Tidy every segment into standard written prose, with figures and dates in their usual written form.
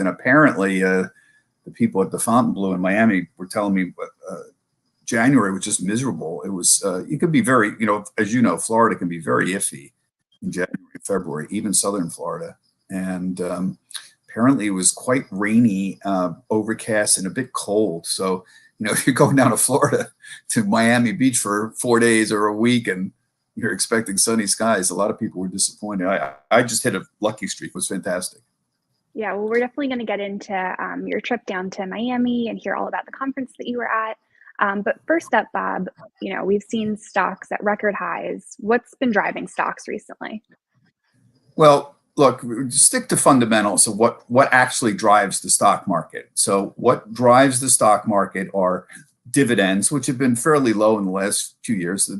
And apparently, the people at the Fontainebleau in Miami were telling me January was just miserable. It was, it could be very, as you know, Florida can be very iffy in January, February, even Southern Florida. And apparently it was quite rainy, overcast, and a bit cold. So, if you're going down to Florida to Miami Beach for 4 days or a week and you're expecting sunny skies, a lot of people were disappointed. I just hit a lucky streak. It was fantastic. Yeah, well, we're definitely going to get into your trip down to Miami and hear all about the conference that you were at. But first up, Bob, we've seen stocks at record highs. What's been driving stocks recently? Well, look, stick to fundamentals of what actually drives the stock market. So what drives the stock market are dividends, which have been fairly low in the last few years,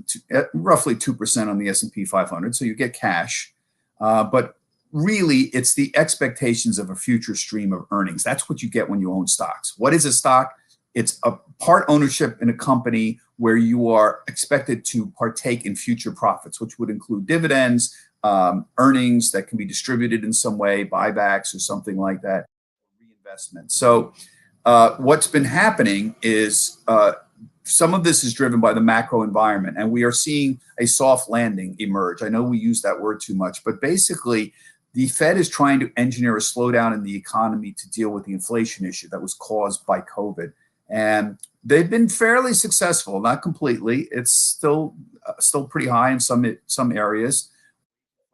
roughly 2% on the S&P 500. So you get cash, but really, it's the expectations of a future stream of earnings. That's what you get when you own stocks. What is a stock? It's a part ownership in a company where you are expected to partake in future profits, which would include dividends, earnings that can be distributed in some way, buybacks or something like that, reinvestment. So what's been happening is some of this is driven by the macro environment, and we are seeing a soft landing emerge. I know we use that word too much, but basically, the Fed is trying to engineer a slowdown in the economy to deal with the inflation issue that was caused by COVID. And they've been fairly successful, not completely. It's still pretty high in some areas.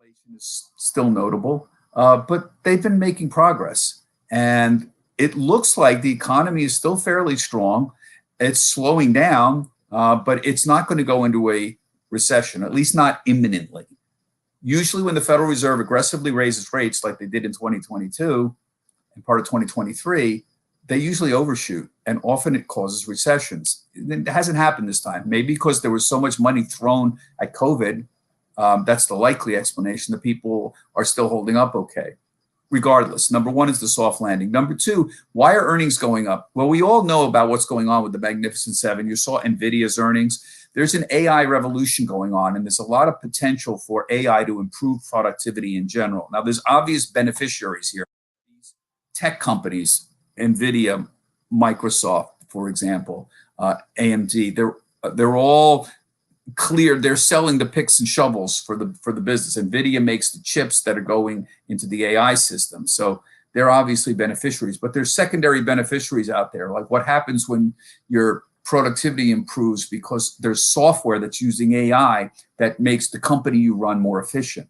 Inflation is still notable, but they've been making progress. And it looks like the economy is still fairly strong. It's slowing down, but it's not going to go into a recession, at least not imminently. Usually when the Federal Reserve aggressively raises rates like they did in 2022 and part of 2023, they usually overshoot, and often it causes recessions. It hasn't happened this time, maybe because there was so much money thrown at COVID. That's the likely explanation. The people are still holding up okay. Regardless, number one is the soft landing. Number two, why are earnings going up? Well, we all know about what's going on with the Magnificent Seven. You saw NVIDIA's earnings. There's an AI revolution going on, and there's a lot of potential for AI to improve productivity in general. Now, there's obvious beneficiaries here. These tech companies, NVIDIA, Microsoft, for example, AMD, they're all clear. They're selling the picks and shovels for the business. NVIDIA makes the chips that are going into the AI system. So they're obviously beneficiaries, but there's secondary beneficiaries out there. Like what happens when your productivity improves because there's software that's using AI that makes the company you run more efficient.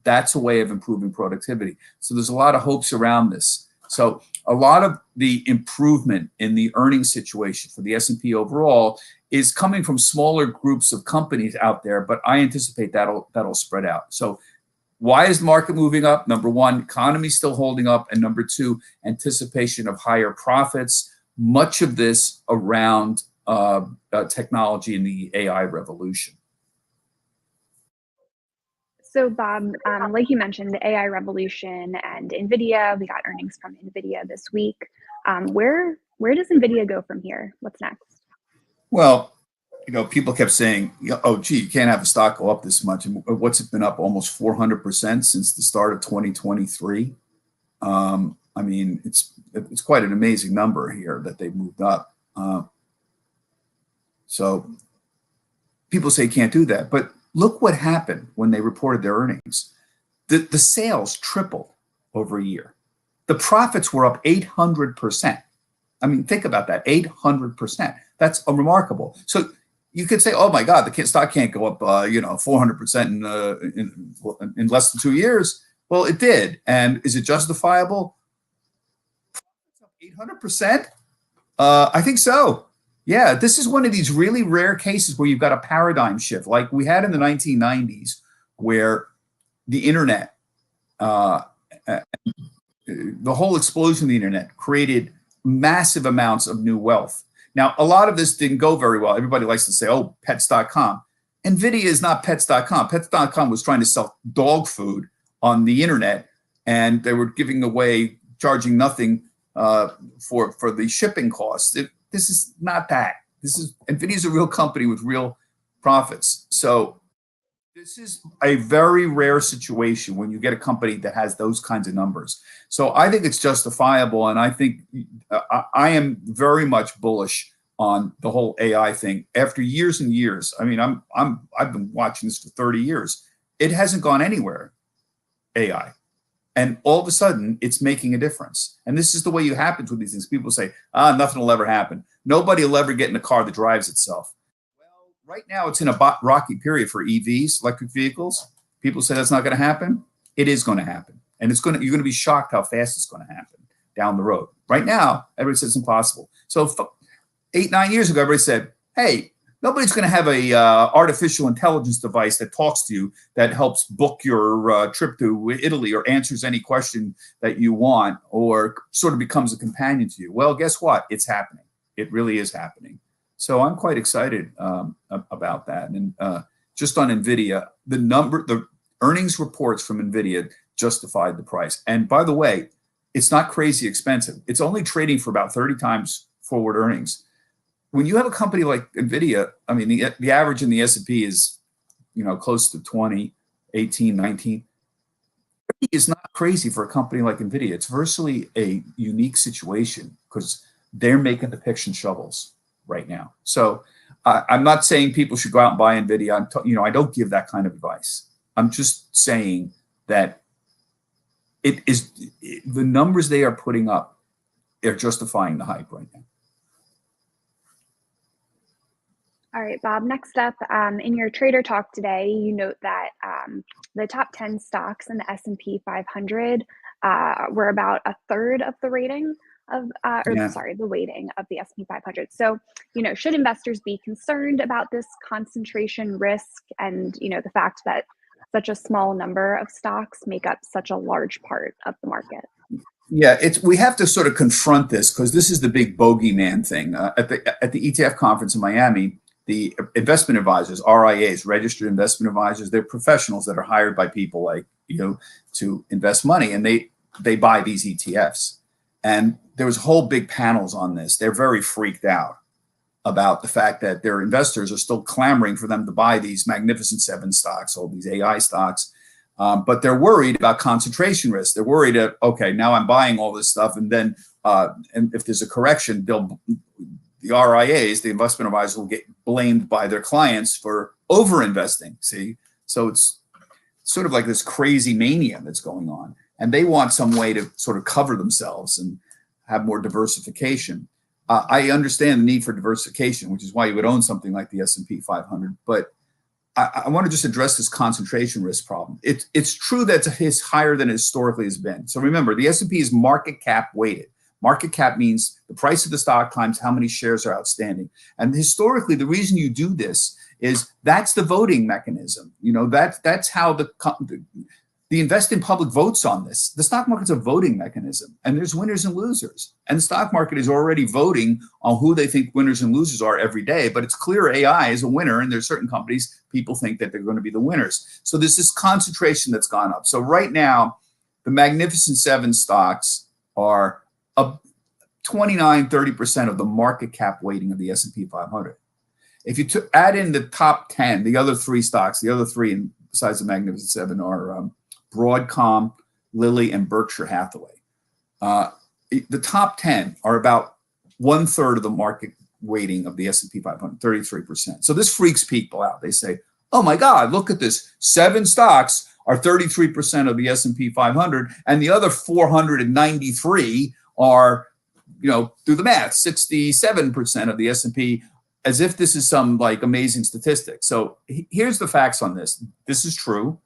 That's a way of improving productivity. So there's a lot of hopes around this. So a lot of the improvement in the earnings situation for the S&P overall is coming from smaller groups of companies out there, but I anticipate that'll spread out. So why is the market moving up? Number one, economy still holding up, and number two, anticipation of higher profits. Much of this around technology and the AI revolution. So Bob, like you mentioned, the AI revolution and NVIDIA, we got earnings from NVIDIA this week. Where does NVIDIA go from here? What's next? Well, people kept saying, oh, gee, you can't have a stock go up this much. And what's it been up? Almost 400% since the start of 2023. I mean, it's quite an amazing number here that they moved up. So people say you can't do that, but look what happened when they reported their earnings. The sales tripled over a year. The profits were up 800%. I mean, think about that, 800%. That's remarkable. So you could say, oh my God, the stock can't go up, 400% in less than 2 years. Well, it did. And is it justifiable? 800%? I think so. Yeah, this is one of these really rare cases where you've got a paradigm shift like we had in the 1990s, where the internet, the whole explosion of the internet created massive amounts of new wealth. Now, a lot of this didn't go very well. Everybody likes to say, oh, pets.com. NVIDIA is not pets.com. Pets.com was trying to sell dog food on the internet, and they were giving away, charging nothing for the shipping costs. This is not that. NVIDIA is a real company with real profits. So This is a very rare situation when you get a company that has those kinds of numbers. So I think it's justifiable, and I think I am very much bullish on the whole AI thing. After years and years, I mean, I've been watching this for 30 years. It hasn't gone anywhere, AI. And all of a sudden, it's making a difference. And this is the way it happens with these things. People say, nothing will ever happen. Nobody will ever get in a car that drives itself. Right now, it's in a rocky period for EVs, electric vehicles. People say that's not going to happen. It is going to happen, and you're going to be shocked how fast it's going to happen down the road. Right now, everybody says it's impossible. So 8, 9 years ago, everybody said, "Hey, nobody's going to have a artificial intelligence device that talks to you, that helps book your trip to Italy, or answers any question that you want, or sort of becomes a companion to you." Well, guess what? It's happening. It really is happening. So I'm quite excited about that. And just on NVIDIA, the earnings reports from NVIDIA justified the price. And by the way, it's not crazy expensive. It's only trading for about 30 times forward earnings. When you have a company like NVIDIA, I mean, the average in the S&P is, close to 20, 18, 19. It's not crazy for a company like NVIDIA. It's virtually a unique situation because they're making the picks and shovels right now. So I'm not saying people should go out and buy NVIDIA. I don't give that kind of advice. I'm just saying that the numbers they are putting up, they're justifying the hype right now. All right, Bob, next up, in your trader talk today, you note that the top 10 stocks in the S&P 500 were about a third of the rating of, the weighting of the S&P 500. So, should investors be concerned about this concentration risk and, the fact that such a small number of stocks make up such a large part of the market? Yeah, we have to sort of confront this because this is the big bogeyman thing. At the ETF conference in Miami, the investment advisors, RIAs, registered investment advisors, they're professionals that are hired by people like to invest money, and they buy these ETFs. And there was whole big panels on this. They're very freaked out about the fact that their investors are still clamoring for them to buy these Magnificent Seven stocks, all these AI stocks. But they're worried about concentration risk. They're worried that, okay, now I'm buying all this stuff, and then and if there's a correction, the RIAs, the investment advisors, will get blamed by their clients for over-investing, see? So it's sort of like this crazy mania that's going on. And they want some way to sort of cover themselves and have more diversification. I understand the need for diversification, which is why you would own something like the S&P 500. But I want to just address this concentration risk problem. It's true that it's higher than it historically has been. So remember, the S&P is market cap weighted. Market cap means the price of the stock times how many shares are outstanding. And historically, the reason you do this is that's the voting mechanism. That's how the investing public votes on this. The stock market's a voting mechanism, and there's winners and losers. And the stock market is already voting on who they think winners and losers are every day. But it's clear AI is a winner, and there's certain companies people think that they're going to be the winners. So there's this concentration that's gone up. So right now, the Magnificent Seven stocks are 29, 30% of the market cap weighting of the S&P 500. If you add in the top 10, the other three stocks, the other three besides the Magnificent Seven are Broadcom, Lilly, and Berkshire Hathaway. The top 10 are about 1/3 of the market weighting of the S&P 500, 33%. So this freaks people out. They say, oh my God, look at this. 7 stocks are 33% of the S&P 500, and the other 493 are, do the math, 67% of the S&P, as if this is some like amazing statistic. So here's the facts on this. This is true.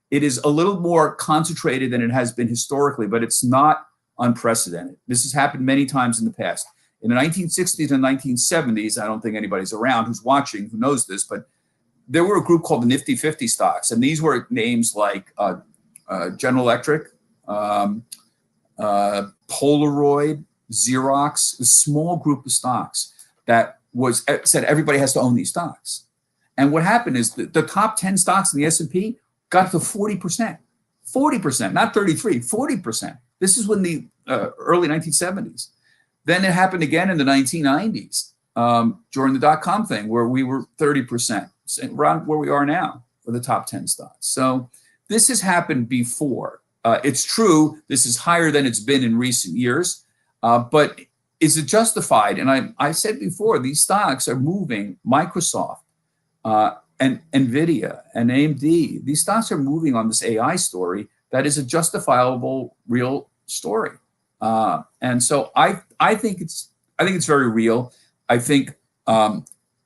It is a little more concentrated than it has been historically, but it's not unprecedented. This has happened many times in the past. In the 1960s and 1970s, I don't think anybody's around who's watching who knows this, but there were a group called the Nifty 50 stocks, and these were names like General Electric, Polaroid, Xerox, a small group of stocks that said everybody has to own these stocks. And what happened is the top 10 stocks in the S&P got to 40%, 40%, not 33, 40%. This is when the early 1970s. Then it happened again in the 1990s during the dot-com thing where we were 30%, around where we are now, or the top 10 stocks. So this has happened before. It's true, this is higher than it's been in recent years, but is it justified? And I said before, these stocks are moving. Microsoft and NVIDIA and AMD, these stocks are moving on this AI story that is a justifiable, real story. And so I think it's very real. I think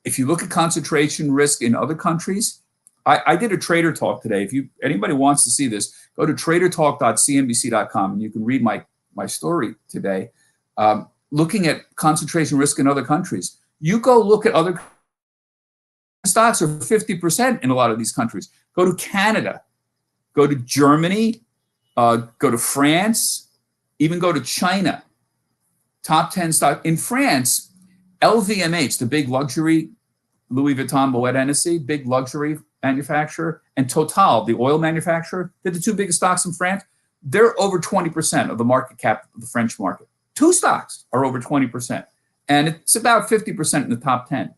if you look at concentration risk in other countries, I did a trader talk today. If anybody wants to see this, go to tradertalk.cnbc.com and you can read my story today. Looking at concentration risk in other countries, you go look at other stocks are 50% in a lot of these countries. Go to Canada, go to Germany, go to France, even go to China. Top 10 stock in France, LVMH, the big luxury, Louis Vuitton, Moet Hennessy, big luxury manufacturer, and Total, the oil manufacturer, they're the two biggest stocks in France. They're over 20% of the market cap of the French market. Two stocks are over 20%, and it's about 50% in the top 10.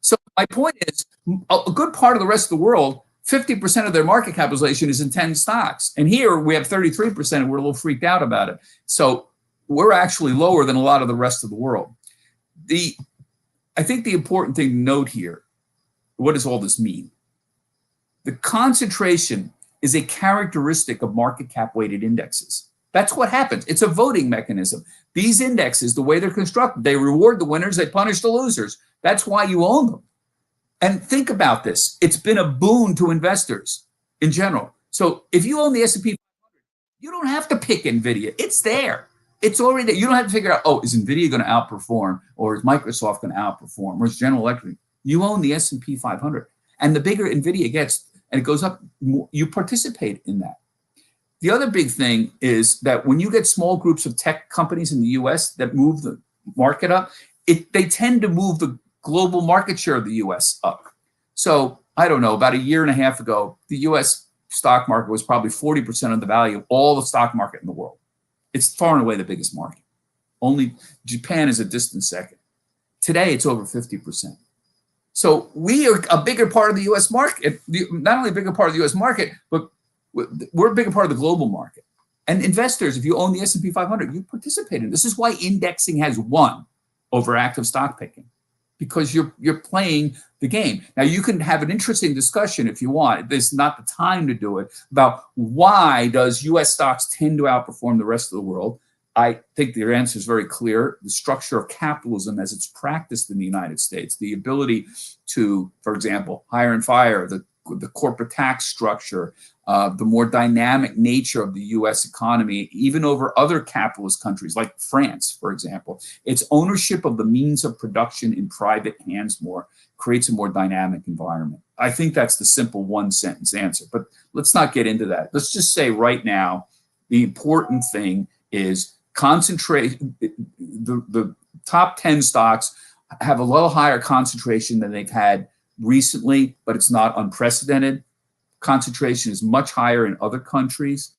So my point is, a good part of the rest of the world, 50% of their market capitalization is in 10 stocks. And here we have 33%, and we're a little freaked out about it. So we're actually lower than a lot of the rest of the world. I think the important thing to note here, what does all this mean? The concentration is a characteristic of market cap weighted indexes. That's what happens. It's a voting mechanism. These indexes, the way they're constructed, they reward the winners, they punish the losers. That's why you own them. And think about this. It's been a boon to investors in general. So if you own the S&P 500, you don't have to pick NVIDIA. It's there. It's already there. You don't have to figure out, oh, is NVIDIA going to outperform, or is Microsoft going to outperform, or is General Electric? You own the S&P 500. And the bigger NVIDIA gets, and it goes up, you participate in that. The other big thing is that when you get small groups of tech companies in the US that move the market up, they tend to move the global market share of the US up. So I don't know, about a year and a half ago, the US stock market was probably 40% of the value of all the stock market in the world. It's far and away the biggest market. Only Japan is a distant second. Today, it's over 50%. So we are a bigger part of the US market, not only a bigger part of the US market, but we're a bigger part of the global market. And investors, if you own the S&P 500, you participate in it. This is why indexing has won over active stock picking, because you're playing the game. Now, you can have an interesting discussion if you want. This is not the time to do it, about why does US stocks tend to outperform the rest of the world. I think their answer is very clear. The structure of capitalism as it's practiced in the United States, the ability to, for example, hire and fire, the corporate tax structure, the more dynamic nature of the US economy, even over other capitalist countries like France, for example. Its ownership of the means of production in private hands more creates a more dynamic environment. I think that's the simple one-sentence answer, but let's not get into that. Let's just say right now, the important thing is concentrate. The top 10 stocks have a little higher concentration than they've had recently, but it's not unprecedented. Concentration is much higher in other countries,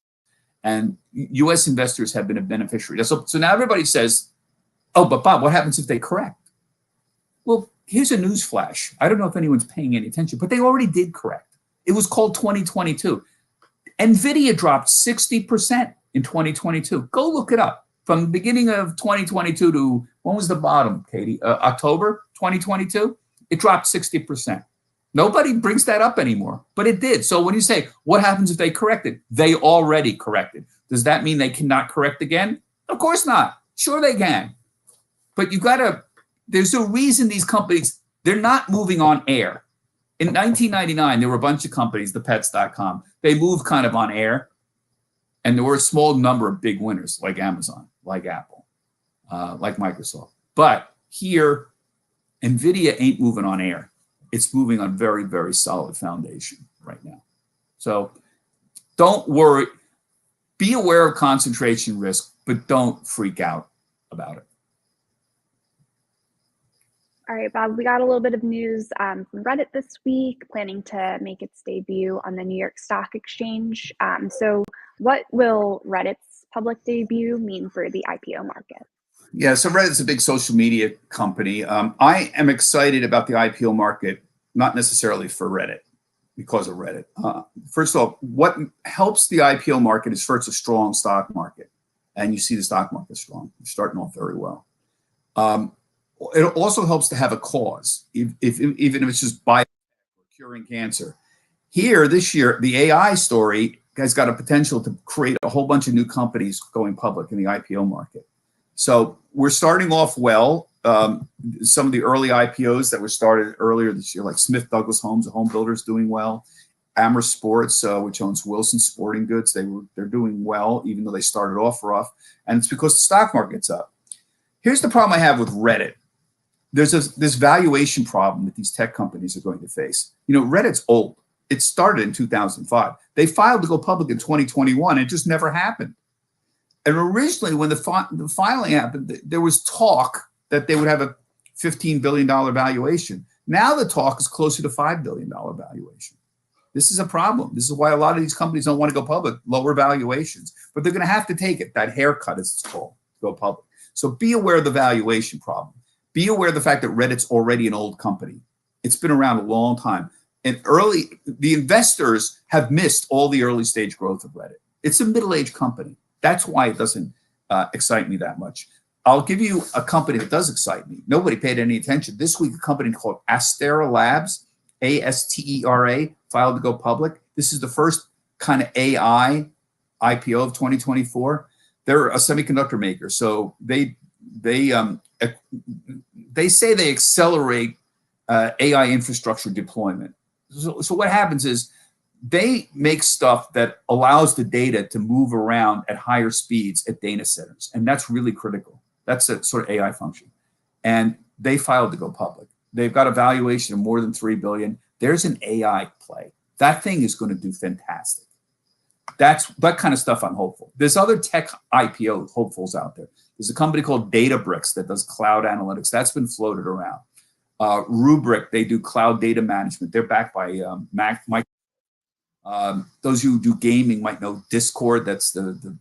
and US investors have been a beneficiary. So now everybody says, oh, but Bob, what happens if they correct? Well, here's a news flash. I don't know if anyone's paying any attention, but they already did correct. It was called 2022. NVIDIA dropped 60% in 2022. Go look it up. From the beginning of 2022 to, when was the bottom, Katie? October 2022? It dropped 60%. Nobody brings that up anymore, but it did. So when you say, what happens if they corrected? They already corrected. Does that mean they cannot correct again? Of course not. Sure they can. But you gotta, there's a reason these companies, they're not moving on air. In 1999, there were a bunch of companies, the pets.com, they moved kind of on air. And there were a small number of big winners like Amazon, like Apple, like Microsoft. But here, NVIDIA ain't moving on air. It's moving on very, very solid foundation right now. So don't worry. Be aware of concentration risk, but don't freak out about it. All right, Bob, we got a little bit of news from Reddit this week, planning to make its debut on the New York Stock Exchange. So what will Reddit's public debut mean for the IPO market? Yeah, so Reddit's a big social media company. I am excited about the IPO market, not necessarily for Reddit. because of Reddit. First of all, what helps the IPO market is first a strong stock market. And you see the stock market strong. It's starting off very well. It also helps to have a cause, even if it's just by curing cancer. Here, this year, the AI story has got a potential to create a whole bunch of new companies going public in the IPO market. So we're starting off well. Some of the early IPOs that were started earlier this year, like Smith Douglas Homes, a home builder, is doing well. Amherst Sports, which owns Wilson Sporting Goods, they're doing well, even though they started off rough. And it's because the stock market's up. Here's the problem I have with Reddit. There's this valuation problem that these tech companies are going to face. You know, Reddit's old. It started in 2005. They filed to go public in 2021. It just never happened. And originally, when the filing happened, there was talk that they would have a $15 billion valuation. Now the talk is closer to $5 billion valuation. This is a problem. This is why a lot of these companies don't want to go public, lower valuations. But they're going to have to take it, that haircut, as it's called, to go public. So be aware of the valuation problem. Be aware of the fact that Reddit's already an old company. It's been around a long time. And the investors have missed all the early stage growth of Reddit. It's a middle-aged company. That's why it doesn't excite me that much. I'll give you a company that does excite me. Nobody paid any attention. This week, a company called Astera Labs, ASTERA, filed to go public. This is the first kind of AI IPO of 2024. They're a semiconductor maker. So they say they accelerate AI infrastructure deployment. So what happens is they make stuff that allows the data to move around at higher speeds at data centers. And that's really critical. That's a sort of AI function. And they filed to go public. They've got a valuation of more than $3 billion. There's an AI play. That thing is going to do fantastic. That's that kind of stuff I'm hopeful. There's other tech IPO hopefuls out there. There's a company called Databricks that does cloud analytics. That's been floated around. Rubrik, they do cloud data management. They're backed by Microsoft. Those who do gaming might know Discord. That's the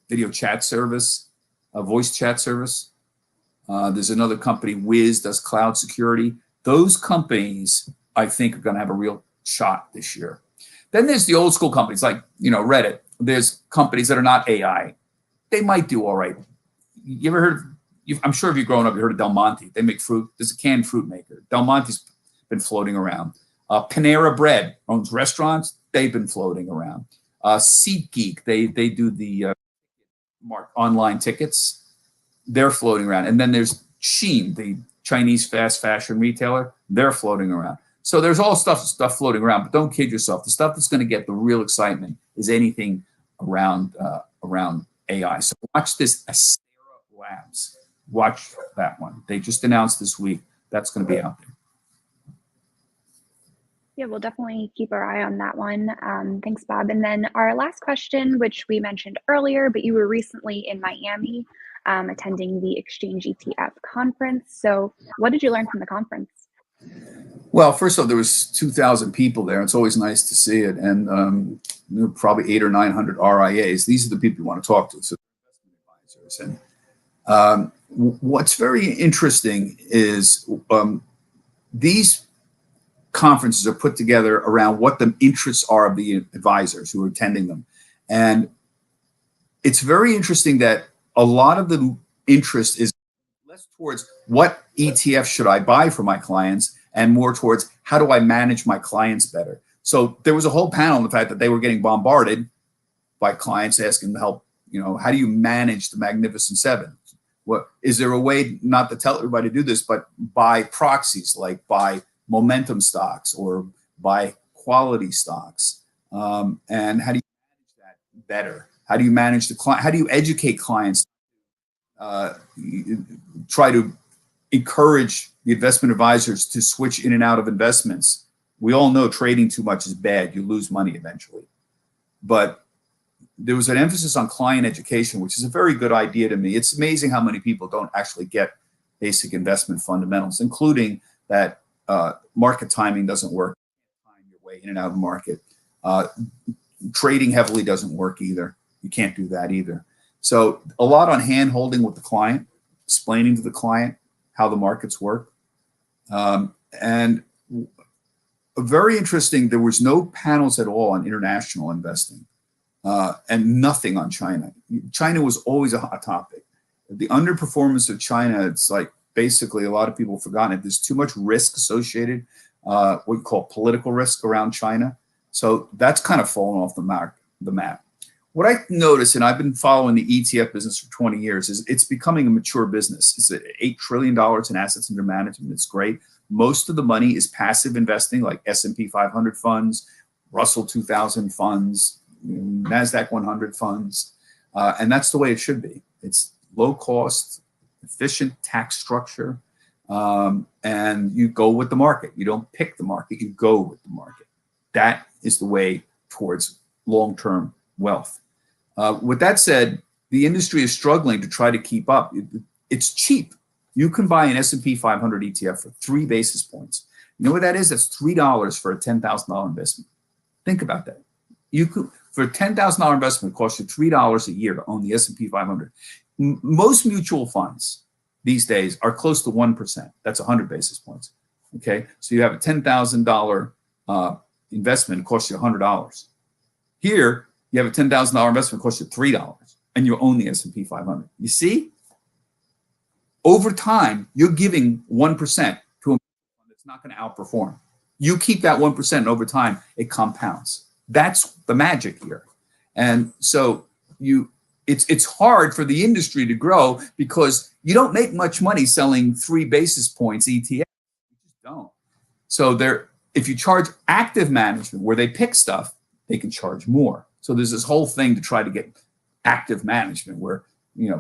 video chat service, voice chat service. There's another company, Wiz, does cloud security. Those companies, I think, are going to have a real shot this year. Then there's the old school companies like, Reddit. There's companies that are not AI. They might do all right. You ever heard? I'm sure if you've grown up, you heard of Del Monte. They make fruit. There's a canned fruit maker. Del Monte's been floating around. Panera Bread owns restaurants. They've been floating around. SeatGeek, they do the online tickets. They're floating around. And then there's Shein, the Chinese fast fashion retailer. They're floating around. So there's all stuff floating around, but don't kid yourself. The stuff that's going to get the real excitement is anything around AI. So watch this Astera Labs. Watch that one. They just announced this week that's going to be out there. Yeah, we'll definitely keep our eye on that one. Thanks, Bob. And then our last question, which we mentioned earlier, but you were recently in Miami attending the Exchange ETF conference. So what did you learn from the conference? Well, first of all, there was 2,000 people there. It's always nice to see it. And probably 800 or 900 RIAs. These are the people you want to talk to. So investment advisors. And what's very interesting is these conferences are put together around what the interests are of the advisors who are attending them. And it's very interesting that a lot of the interest is less towards what ETF should I buy for my clients and more towards how do I manage my clients better. So there was a whole panel on the fact that they were getting bombarded by clients asking them help, how do you manage the Magnificent Seven? What is there a way not to tell everybody to do this, but buy proxies, like buy momentum stocks or buy quality stocks? And how do you manage that better? How do you manage the client? How do you educate clients? Try to encourage the investment advisors to switch in and out of investments. We all know trading too much is bad. You lose money eventually. But there was an emphasis on client education, which is a very good idea to me. It's amazing how many people don't actually get basic investment fundamentals, including that market timing doesn't work. Time your way in and out of the market. Trading heavily doesn't work either. You can't do that either. So a lot on hand holding with the client, explaining to the client how the markets work. And very interesting. There was no panels at all on international investing, and nothing on China. China was always a hot topic. The underperformance of China, it's like basically a lot of people have forgotten it. There's too much risk associated, what you call political risk around China. So that's kind of fallen off the map. What I noticed, and I've been following the ETF business for 20 years, is it's becoming a mature business. It's $8 trillion in assets under management. It's great. Most of the money is passive investing, like S&P 500 funds, Russell 2000 funds, NASDAQ 100 funds. And that's the way it should be. It's low cost, efficient tax structure, and you go with the market. You don't pick the market, you go with the market. That is the way towards long-term wealth. With that said, the industry is struggling to try to keep up. It's cheap. You can buy an S&P 500 ETF for 3 basis points. You know what that is? That's $3 for a $10,000 investment. Think about that. You could, for a $10,000 investment, it costs you $3 a year to own the S&P 500. Most mutual funds these days are close to 1%. That's 100 basis points. Okay, so you have a $10,000 investment, it costs you $100. Here, you have a $10,000 investment, it costs you $3, and you own the S&P 500. You see? Over time, you're giving 1% to a fund that's not going to outperform. You keep that 1%, and over time, it compounds. That's the magic here. And so it's hard for the industry to grow because you don't make much money selling 3 basis points ETFs. You just don't. So if you charge active management where they pick stuff, they can charge more. So there's this whole thing to try to get active management where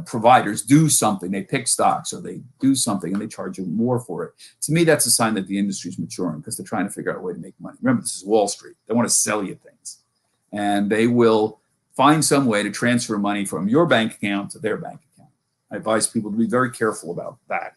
providers do something, they pick stocks or they do something and they charge you more for it. To me, that's a sign that the industry is maturing because they're trying to figure out a way to make money. Remember, this is Wall Street. They want to sell you things. And they will find some way to transfer money from your bank account to their bank account. I advise people to be very careful about that.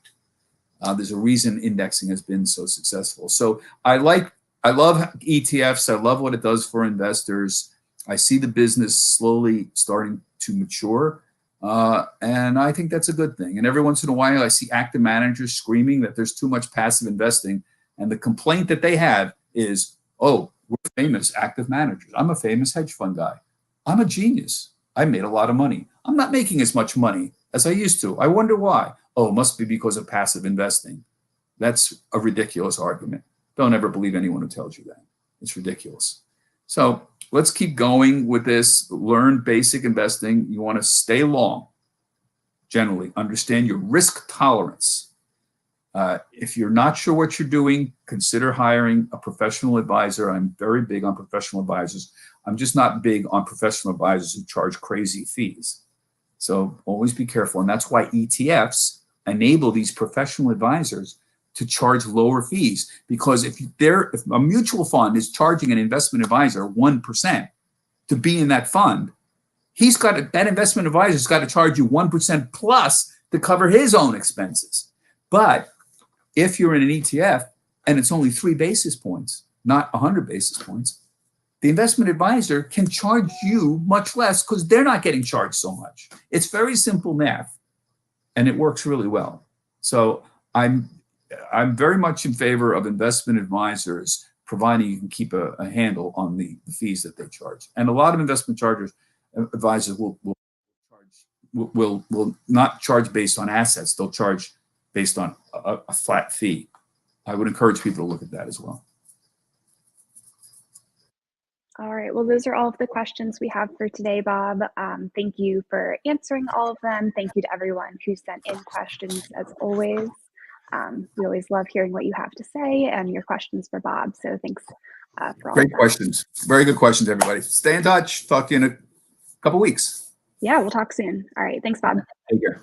There's a reason indexing has been so successful. So I love ETFs. I love what it does for investors. I see the business slowly starting to mature. And I think that's a good thing. And every once in a while, I see active managers screaming that there's too much passive investing. And the complaint that they have is, oh, we're famous active managers. I'm a famous hedge fund guy. I'm a genius. I made a lot of money. I'm not making as much money as I used to. I wonder why. Oh, it must be because of passive investing. That's a ridiculous argument. Don't ever believe anyone who tells you that. It's ridiculous. So let's keep going with this. Learn basic investing. You want to stay long. Generally, understand your risk tolerance. If you're not sure what you're doing, consider hiring a professional advisor. I'm very big on professional advisors. I'm just not big on professional advisors who charge crazy fees. So always be careful. And that's why ETFs enable these professional advisors to charge lower fees. Because if a mutual fund is charging an investment advisor 1% to be in that fund, that investment advisor's got to charge you 1% plus to cover his own expenses. But if you're in an ETF and it's only 3 basis points, not 100 basis points, the investment advisor can charge you much less because they're not getting charged so much. It's very simple math, and it works really well. So I'm very much in favor of investment advisors, providing you can keep a handle on the fees that they charge. And a lot of investment advisors will not charge based on assets. They'll charge based on a flat fee. I would encourage people to look at that as well. All right, well, those are all of the questions we have for today, Bob. Thank you for answering all of them. Thank you to everyone who sent in questions as always. We always love hearing what you have to say and your questions for Bob. So thanks for all Great questions. Very good questions, everybody. Stay in touch. Talk to you in a couple weeks. Yeah, we'll talk soon. All right. Thanks, Bob. Take care.